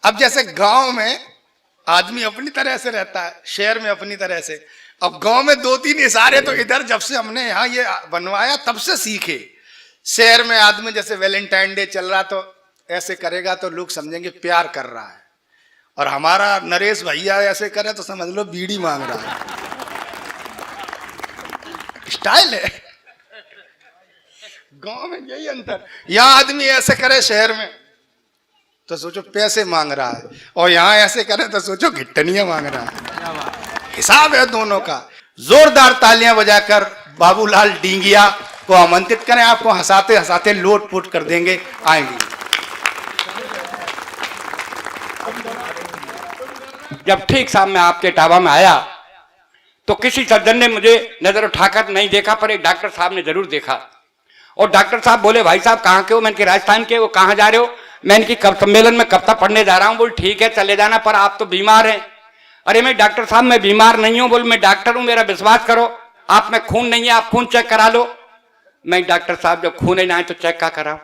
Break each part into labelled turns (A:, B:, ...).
A: अब जैसे गांव में आदमी अपनी तरह से रहता है, शहर में अपनी तरह से। अब गांव में 2-3 इशारे तो इधर जब से हमने यहाँ ये बनवाया तब से सीखे। शहर में आदमी जैसे वैलेंटाइन डे चल रहा तो ऐसे करेगा तो लोग समझेंगे प्यार कर रहा है, और हमारा नरेश भैया ऐसे करे तो समझ लो बीड़ी मांग रहा है। स्टाइल है। गांव में यही अंतर। यहाँ आदमी ऐसे करे शहर में तो सोचो पैसे मांग रहा है, और यहाँ ऐसे करे तो सोचो घिट्टनियां मांग रहा है। हिसाब है दोनों का। जोरदार तालियां बजाकर बाबूलाल डींगिया को आमंत्रित करें। आपको हंसाते हंसाते लोट पोट कर देंगे, आएंगे।
B: जब ठीक साहब मैं आपके टाबा में आया तो किसी सज्जन ने मुझे नजर उठाकर नहीं देखा, पर एक डॉक्टर साहब ने जरूर देखा। और डॉक्टर साहब बोले, भाई साहब कहाँ के हो? मैंने कि राजस्थान के। वो कहाँ जा रहे हो? मैंने कि कब सम्मेलन में कविता पढ़ने जा रहा हूँ। बोल ठीक है चले जाना, पर आप तो बीमार हैं। अरे मैं डॉक्टर साहब मैं बीमार नहीं हूँ। बोल मैं डॉक्टर हूँ, मेरा विश्वास करो। आप में खून नहीं है, आप खून चेक करा लो। मैं डॉक्टर साहब जब खून नहीं आए तो चेक क्या कराओ?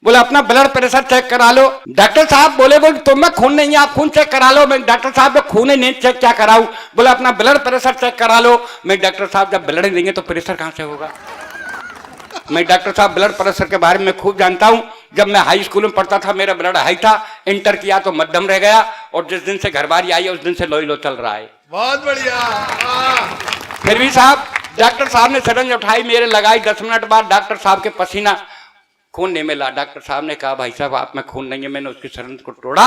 B: बोले अपना ब्लड प्रेशर चेक करा लो। डॉक्टर साहब बोले तो मैं खून नहीं है, आप खून चेक करा लो। मैं डॉक्टर साहब जब खून नहीं चेक क्या कराऊं? बोले अपना ब्लड प्रेशर चेक करा लो। मैं डॉक्टर साहब जब ब्लड देंगे तो प्रेशर कहां से होगा? मैं डॉक्टर साहब ब्लड प्रेशर के बारे में खूब जानता हूं। जब मैं हाई स्कूल में पढ़ता था मेरा ब्लड हाई था, इंटर किया तो मध्यम रह गया, और जिस दिन से घरबारी आई है उस दिन से लो चल रहा है।
A: बहुत बढ़िया।
B: फिर भी साहब डॉक्टर साहब ने सिरिंज उठाई, मेरे लगाई। 10 मिनट बाद डॉक्टर साहब के पसीना खून नहीं मिला। डॉक्टर साहब ने कहा भाई साहब आप में खून नहीं है। मैंने उसकी सिरिंज को तोड़ा।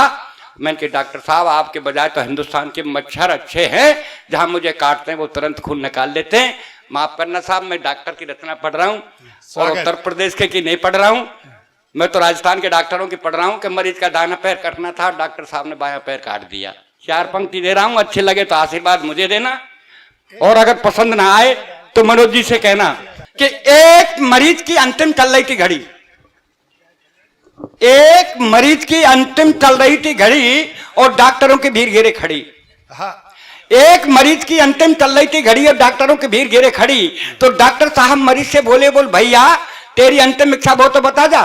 B: मैंने कहा डॉक्टर साहब आपके बजाय तो हिंदुस्तान के मच्छर अच्छे हैं, जहां मुझे काटते हैं वो तुरंत खून निकाल लेते हैं। माफ करना साहब, मैं डॉक्टर की रचना पढ़ रहा हूँ और उत्तर प्रदेश के की नहीं पढ़ रहा हूँ। मैं तो राजस्थान के डॉक्टरों की पढ़ रहा हूँ कि मरीज का दाहिना पैर कटना था, डॉक्टर साहब ने बायां पैर काट दिया। 4 पंक्ति दे रहा हूँ, अच्छे लगे तो आशीर्वाद मुझे देना, और अगर पसंद ना आए तो मनोज जी से कहना कि एक मरीज की अंतिम चल रही थी घड़ी, एक मरीज की अंतिम चल रही थी घड़ी और डॉक्टरों की भीड़ घेरे खड़ी। एक मरीज की अंतिम चल रही थी घड़ी और डॉक्टरों की भीड़ घेरे खड़ी। तो डॉक्टर साहब मरीज से बोले, बोल भैया तेरी अंतिम इच्छा वो तो बता जा।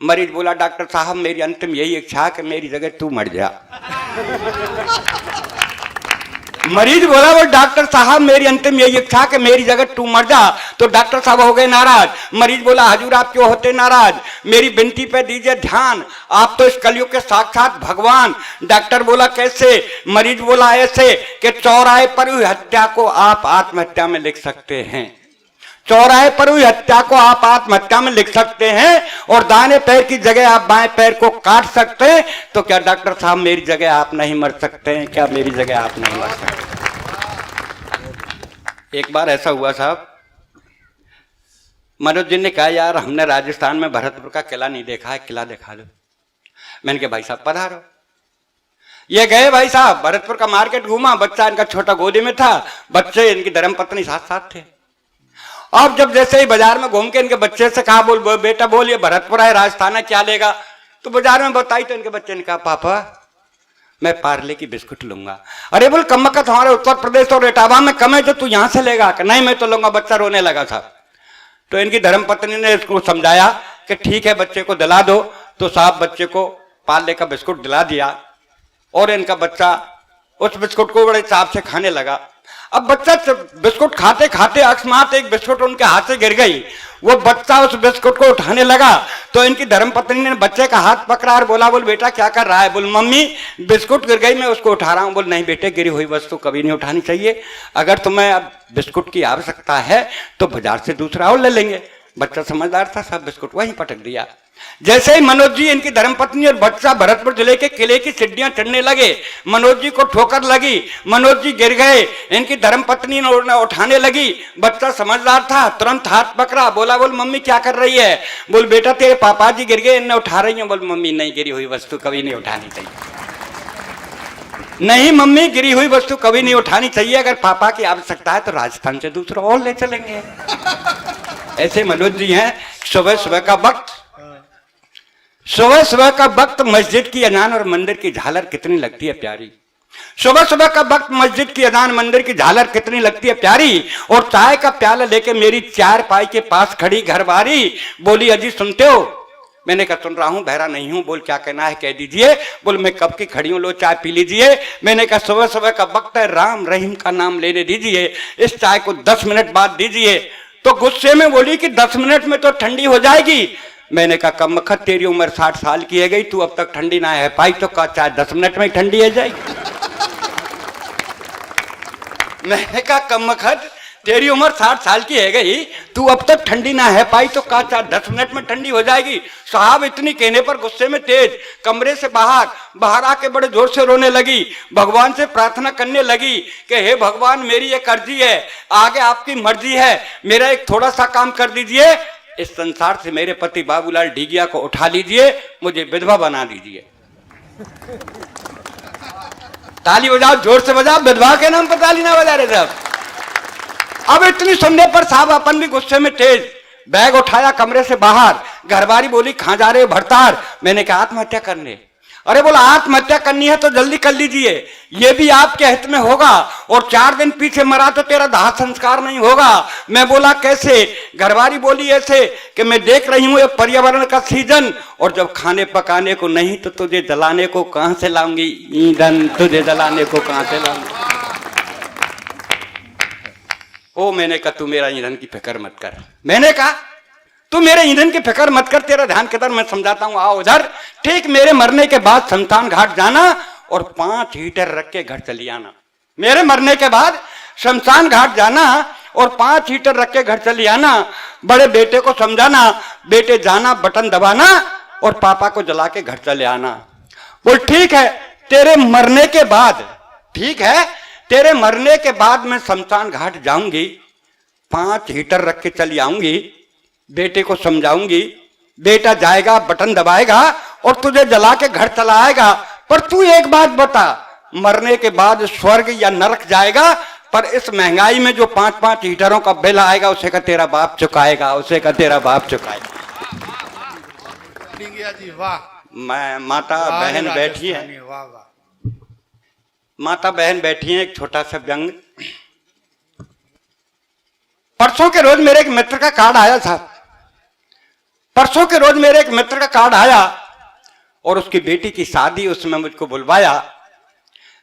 B: मरीज बोला, डॉक्टर साहब मेरी अंतिम यही इच्छा कि मेरी जगह तू मर जा। मरीज बोला, वो डॉक्टर साहब मेरी अंतिम यही इच्छा कि मेरी जगह तू मर जा। तो डॉक्टर साहब हो गए नाराज। मरीज बोला, हजूर आप क्यों होते नाराज? मेरी विनती पे दीजिए ध्यान, आप तो इस कलयुग के साक्षात भगवान। डॉक्टर बोला कैसे? मरीज बोला ऐसे कि चौराहे पर हुई हत्या को आप आत्महत्या में लिख सकते हैं। चौराहे पर हुई हत्या को आप आत्महत्या में लिख सकते हैं, और दाहिने पैर की जगह आप बाएं पैर को काट सकते हैं। तो क्या डॉक्टर साहब मेरी जगह आप नहीं मर सकते हैं? क्या मेरी जगह आप नहीं मर सकते? एक बार ऐसा हुआ साहब, मनोज जी ने कहा यार हमने राजस्थान में भरतपुर का किला नहीं देखा है, किला दिखा दो। मैंने कहा भाई साहब पधारो। ये गए भाई साहब, भरतपुर का मार्केट घूमा, बच्चा इनका छोटा गोदी में था, बच्चे इनकी धर्मपत्नी साथ साथ थे। अब जब जैसे ही बाजार में घूम के इनके बच्चे से कहा, बोल बेटा बोल ये भरतपुर है राजस्थान है, क्या लेगा? तो बाजार में बताई तो इनके बच्चे ने कहा, पापा मैं पार्ले की बिस्कुट लूंगा। अरे बोल कम का तुम्हारे उत्तर प्रदेश और इटावा में कम है जो तू यहां से लेगा? नहीं मैं तो लूंगा। बच्चा रोने लगा था। तो इनकी धर्मपत्नी ने इसको समझाया कि ठीक है बच्चे को दिला दो। तो साहब बच्चे को पार्ले का बिस्कुट दिला दिया, और इनका बच्चा उस बिस्कुट को बड़े चाव से खाने लगा। अब बच्चा बिस्कुट खाते खाते अकस्मात एक बिस्कुट उनके हाथ से गिर गई। वो बच्चा उस बिस्कुट को उठाने लगा तो इनकी धर्मपत्नी ने बच्चे का हाथ पकड़ा और बोला, बोल बेटा क्या कर रहा है? बोल मम्मी बिस्कुट गिर गई मैं उसको उठा रहा हूं। बोल नहीं बेटे, गिरी हुई वस्तु कभी नहीं उठानी चाहिए। अगर तुम्हें अब बिस्कुट की आवश्यकता है तो बाजार से दूसरा और ले लेंगे। बच्चा समझदार था, सब बिस्कुट वहीं पटक दिया। जैसे ही मनोज जी, इनकी धर्मपत्नी और बच्चा भरतपुर जिले के किले की सीढ़ियां चढ़ने लगे, मनोज जी को ठोकर लगी, मनोज जी गिर गए। इनकी धर्मपत्नी ने उठाने लगी, बच्चा समझदार था, तुरंत हाथ पकड़ा, बोला बोल मम्मी क्या कर रही है? बोल बेटा तेरे पापा जी गिर गए, इन्हें उठा रही है। बोल मम्मी नहीं, गिरी हुई वस्तु कभी नहीं उठानी चाहिए। नहीं मम्मी, गिरी हुई वस्तु कभी नहीं उठानी चाहिए। अगर पापा की आवश्यकता है तो राजस्थान से दूसरा और ले चलेंगे। ऐसे मनोज जी हैं। सुबह सुबह का वक्त, सुबह सुबह का वक्त मस्जिद की अजान और मंदिर की झालर कितनी लगती है प्यारी। सुबह सुबह का वक्त मस्जिद की अजान मंदिर की झालर कितनी लगती है प्यारी। और चाय का प्याला लेके मेरी चारपाई के पास खड़ी घरवारी बोली, अजी सुनते हो? मैंने कहा सुन रहा हूं, बहरा नहीं हूं, बोल क्या कहना है कह दीजिए। बोल मैं कब की खड़ी हूं, लो चाय पी लीजिए। मैंने कहा सुबह सुबह का वक्त है, राम रहीम का नाम लेने दीजिए, इस चाय को 10 मिनट बाद दीजिए। तो गुस्से में बोली कि 10 मिनट में तो ठंडी हो जाएगी। मैंने कहा कम वक्त, तेरी उम्र 60 साल की है गई, तू अब तक ठंडी ना है पाई, तो का चाय 10 मिनट में ठंडी हो जाएगी। मैंने कहा कम वक्त, तेरी उम्र 60 साल की है गई, तू अब तक ठंडी ना है पाई, तो का चाय 10 मिनट में ठंडी हो जाएगी। साहब इतनी कहने पर गुस्से में तेज कमरे से बाहर आके बड़े जोर से रोने लगी, भगवान से प्रार्थना करने लगी कि हे भगवान, मेरी एक अर्जी है, आगे आपकी मर्जी है, मेरा एक थोड़ा सा काम कर दीजिए, इस संसार से मेरे पति बाबूलाल ढीगिया को उठा लीजिए, मुझे विधवा बना दीजिए। ताली बजाओ, जोर से बजाओ, विधवा के नाम पर ताली ना बजा रहे साहब। अब इतनी सुनने पर साहब अपन भी गुस्से में तेज, बैग उठाया कमरे से बाहर। घरवारी बोली कहां जा रहे हो भरतार? मैंने कहा आत्महत्या करने। अरे बोला आत्महत्या करनी है तो जल्दी कर लीजिए, ये भी आपके हित में होगा, और 4 दिन पीछे मरा तो तेरा दाह संस्कार नहीं होगा। मैं बोला कैसे? घरवारी बोली ऐसे कि मैं देख रही हूं ये पर्यावरण का सीजन, और जब खाने पकाने को नहीं तो तुझे जलाने को कहां से लाऊंगी ईंधन, तुझे जलाने को कहां से लाऊंगी। ओ मैंने कहा तू मेरा ईंधन की फिक्र मत कर। मैंने कहा तू मेरे ईंधन की फिक्र मत कर, तेरा ध्यान किधर, मैं समझाता हूं, आओ उधर। ठीक मेरे मरने के बाद शमशान घाट जाना और 5 हीटर रख के घर चली आना। मेरे मरने के बाद शमशान घाट जाना और 5 हीटर रख के घर चली आना। बड़े बेटे को समझाना, बेटे जाना बटन दबाना और पापा को जला के घर चले आना। बोल ठीक है, तेरे मरने के बाद, ठीक है तेरे मरने के बाद मैं शमशान घाट जाऊंगी, 5 हीटर रख के चली आऊंगी, बेटे को समझाऊंगी, बेटा जाएगा बटन दबाएगा और तुझे जला के घर चला आएगा। पर तू एक बात बता, मरने के बाद स्वर्ग या नरक जाएगा, पर इस महंगाई में जो 5-5 हीटरों का बिल आएगा उसे का तेरा बाप चुकाएगा, उसे का तेरा बाप चुकाएगा।
A: जी वाह।
B: मैं माता बहन बैठी है,
A: वाह वाह।
B: माता बहन बैठी है, एक छोटा सा व्यंग। परसों के रोज मेरे एक मित्र का कार्ड आया था, परसों के रोज मेरे एक मित्र का कार्ड आया और उसकी बेटी की शादी, उसमें मुझको बुलवाया।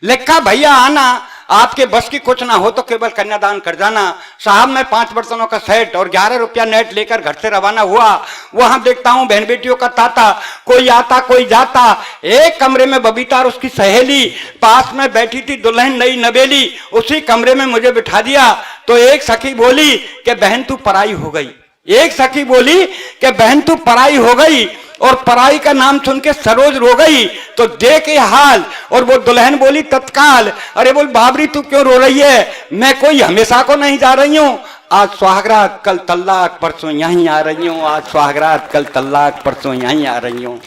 B: लिखा भैया आना, आपके बस की कुछ ना हो तो केवल कन्यादान कर जाना। साहब मैं 5 बर्तनों का सेट और 11 रुपया नेट लेकर घर से रवाना हुआ। वहां देखता हूं बहन बेटियों का ताता, कोई आता कोई जाता। एक कमरे में बबीता और उसकी सहेली, पास में बैठी थी दुल्हन नई नवेली, उसी कमरे में मुझे बिठा दिया। तो एक सखी बोली कि बहन तू पराई हो गई, एक सखी बोली कि बहन तू पराई हो गई, और पराई का नाम सुन के सरोज रो गई। तो देख ये हाल, और वो दुल्हन बोली तत्काल, अरे बोल बाबरी तू क्यों रो रही है? मैं कोई हमेशा को नहीं जा रही हूं, आज सुहागरात कल तल्लाक परसों यहीं आ रही हूं, आज सुहागरात कल तल्लाक परसों यहीं आ रही हूं।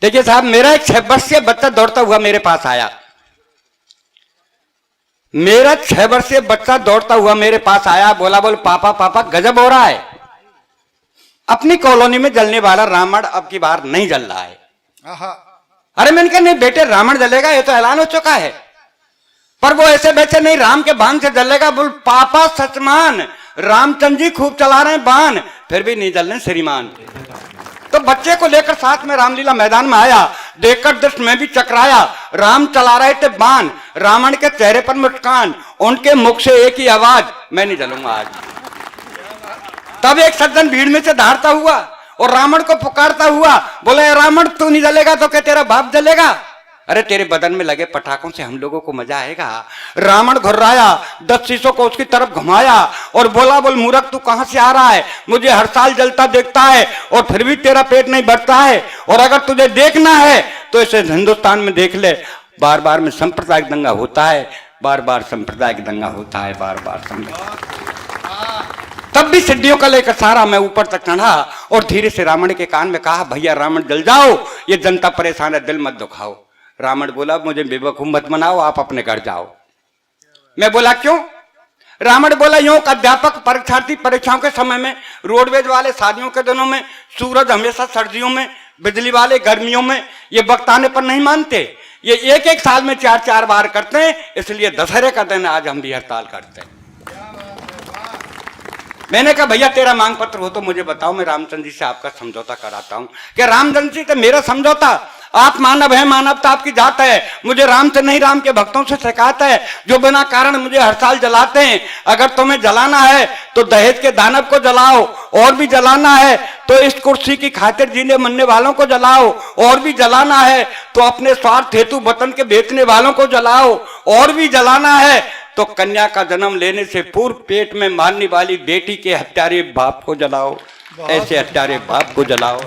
B: देखिए साहब, मेरा एक 6 वर्षीय बच्चा दौड़ता हुआ मेरे पास आया, मेरा 6 वर्षीय बच्चा दौड़ता हुआ मेरे पास आया, बोला बोल पापा पापा गजब हो रहा है, अपनी कॉलोनी में जलने वाला रावण अब की बार नहीं जल रहा है। अरे मैंने कहा नहीं बेटे रावण जलेगा, ये तो ऐलान हो चुका है, पर वो ऐसे वैसे नहीं, राम के बाण से जलेगा। बोल पापा सचमान, रामचंद्र जी खूब चला रहे हैं बाण, फिर भी नहीं जल रहे श्रीमान। तो बच्चे को लेकर साथ में रामलीला मैदान में आया, देखकर दृष्ट में भी चकराया। राम चला रहे थे बाण, रावण के चेहरे पर मुस्कान, उनके मुख से एक ही आवाज, मैं नहीं जलूंगा आज। तब एक सज्जन भीड़ में से धारता हुआ और रावण को पुकारता हुआ बोले रावण तू नहीं जलेगा तो क्या तेरा बाप जलेगा? अरे तेरे बदन में लगे पटाखों से हम लोगों को मजा आएगा। रावण घुर्राया, 10 शीशों को उसकी तरफ घुमाया और बोला बोल मूर्ख तू कहां से आ रहा है? मुझे हर साल जलता देखता है और फिर भी तेरा पेट नहीं भरता है, और अगर तुझे देखना है तो इसे हिंदुस्तान में देख ले, बार बार में सांप्रदायिक दंगा होता है, बार बार सांप्रदायिक दंगा होता है, बार बार तब भी सिद्धियों का लेकर सारा मैं ऊपर तक चढ़ा और धीरे से रावण के कान में कहा भैया रावण जल जाओ, ये जनता परेशान है, दिल मत दुखाओ। रावण बोला मुझे बेवकूफ मत बनाओ, आप अपने घर जाओ। मैं बोला क्यों? रावण बोला यूं अध्यापक परीक्षार्थी परीक्षाओं के समय में, रोडवेज वाले शादियों के दिनों में, सूरज हमेशा सर्दियों में, बिजली वाले गर्मियों में, ये वक्त आने पर नहीं मानते, ये एक साल में 4-4 बार करते हैं, इसलिए दशहरे का दिन आज हम भी हड़ताल करते हैं। मैंने कहा भैया तेरा मांग पत्र हो तो मुझे बताओ, मैं रामचंद्र जी से आपका समझौता कराता हूं। कि रामचंद्र जी से मेरा समझौता, आप मानव है, मानवता आपकी जात है, मुझे राम से नहीं राम के भक्तों से शिकायत है जो बिना कारण मुझे हर साल जलाते हैं। अगर तुम्हें जलाना है तो दहेज के दानव को जलाओ, और भी जलाना है तो इस कुर्सी की खातिर जीने मरने वालों को जलाओ, और भी जलाना है तो अपने स्वार्थ हेतु वतन के बेचने वालों को जलाओ, और भी जलाना है तो कन्या का जन्म लेने से पूर्व पेट में मारने वाली बेटी के हत्यारे बाप को जलाओ, ऐसे हत्यारे बाप को जलाओ।